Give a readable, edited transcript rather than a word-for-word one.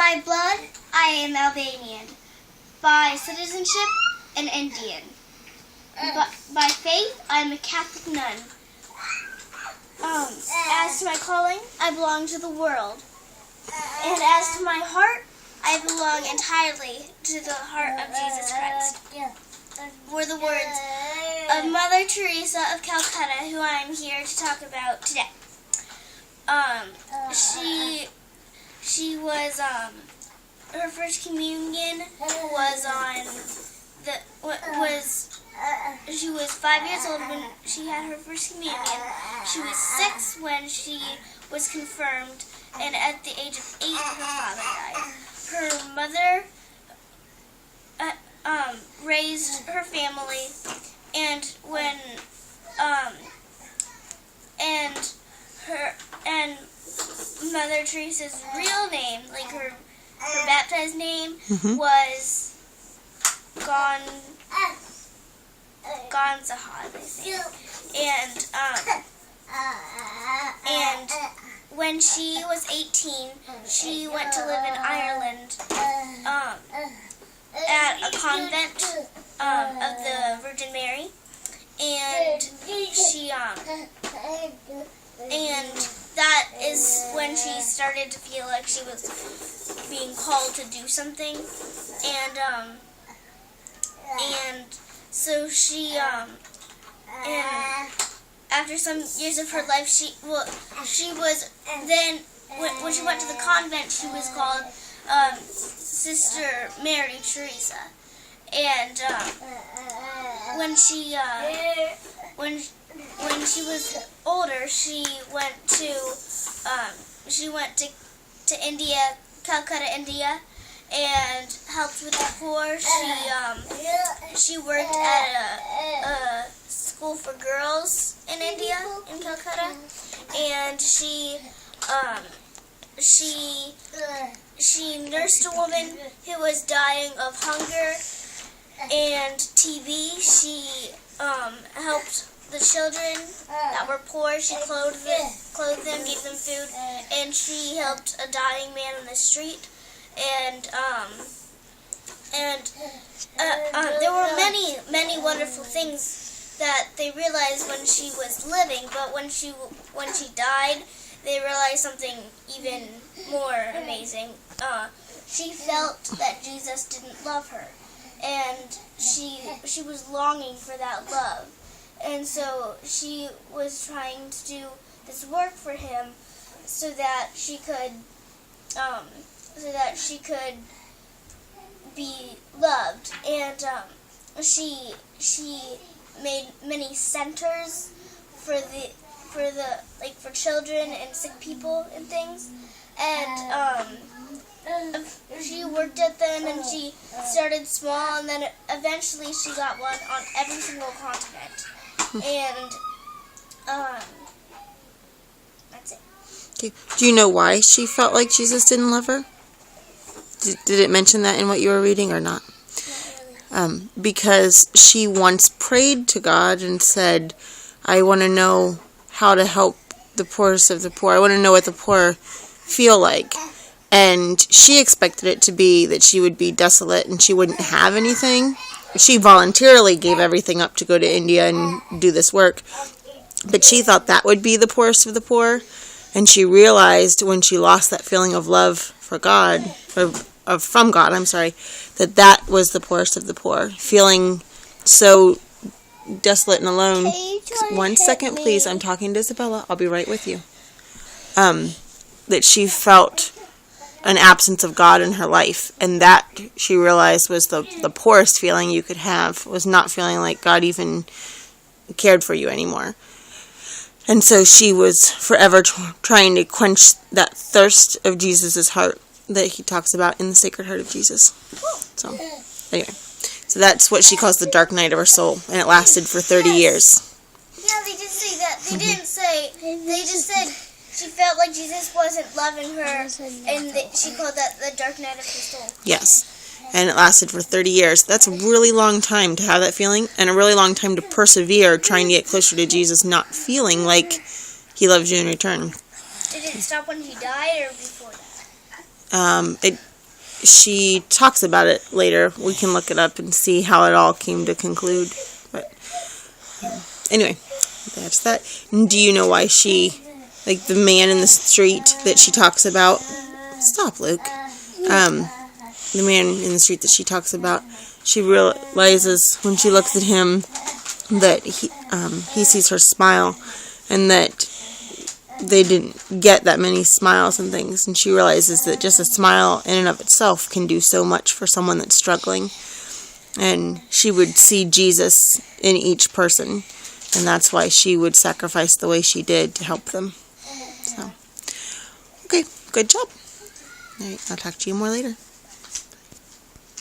By blood, I am Albanian. By citizenship, an Indian. By faith, I am a Catholic nun. As to my calling, I belong to the world. And as to my heart, I belong entirely to the heart of Jesus Christ. Were the words of Mother Teresa of Calcutta, who I am here to talk about today. She was, her first communion was she was 5 years old when she had her first communion. She was 6 when she was confirmed, and at the age of 8, her father died. Her mother raised her family, and Mother Teresa's real name, like her baptized name, was Gonzahad, I think. And when she was 18, she went to live in Ireland at a convent of the Virgin Mary, and that is when she started to feel like she was being called to do something, and so she and after some years of her life, she was then when she went to the convent, she was called Sister Mary Teresa, and when she was older, she went to India, Calcutta, India, and helped with the poor. She worked at a school for girls in India, in Calcutta, and she nursed a woman who was dying of hunger and TB. She helped the children that were poor. She clothed them, gave them food, and she helped a dying man on the street. And there were many wonderful things that they realized when she was living, but when she died, they realized something even more amazing. She felt that Jesus didn't love her, and she was longing for that love, and so she was trying to do this work for him so that she could be loved. And she made many centers for children and sick people and things, and she worked at them, and she started small, and then eventually she got one on every single continent, and that's it. Okay. Do you know why she felt like Jesus didn't love her? Did it mention that in what you were reading or not? Not really. Because she once prayed to God and said, I want to know how to help the poorest of the poor. I want to know what the poor feel like. And she expected it to be that she would be desolate and she wouldn't have anything. She voluntarily gave everything up to go to India and do this work. But she thought that would be the poorest of the poor. And she realized when she lost that feeling of love for God, from God, that was the poorest of the poor. Feeling so desolate and alone. 1 second, please. I'm talking to Isabella. I'll be right with you. That she felt an absence of God in her life. And that, she realized, was the poorest feeling you could have, was not feeling like God even cared for you anymore. And so she was forever trying to quench that thirst of Jesus' heart that he talks about in the Sacred Heart of Jesus. So, anyway. So that's what she calls the dark night of her soul. And it lasted for 30 years. Yeah, they did say that. They didn't say, they just said she felt like Jesus wasn't loving her, and she called that the dark night of her soul. Yes. And it lasted for 30 years. That's a really long time to have that feeling, and a really long time to persevere trying to get closer to Jesus, not feeling like he loves you in return. Did it stop when he died or before that? she talks about it later. We can look it up and see how it all came to conclude. But anyway, that's that. And do you know why she, like the man in the street that she talks about? Stop, Luke. The man in the street that she talks about, she realizes when she looks at him that he sees her smile, and that they didn't get that many smiles and things, and she realizes that just a smile in and of itself can do so much for someone that's struggling, and she would see Jesus in each person, and that's why she would sacrifice the way she did to help them. So, okay, good job. All right, I'll talk to you more later.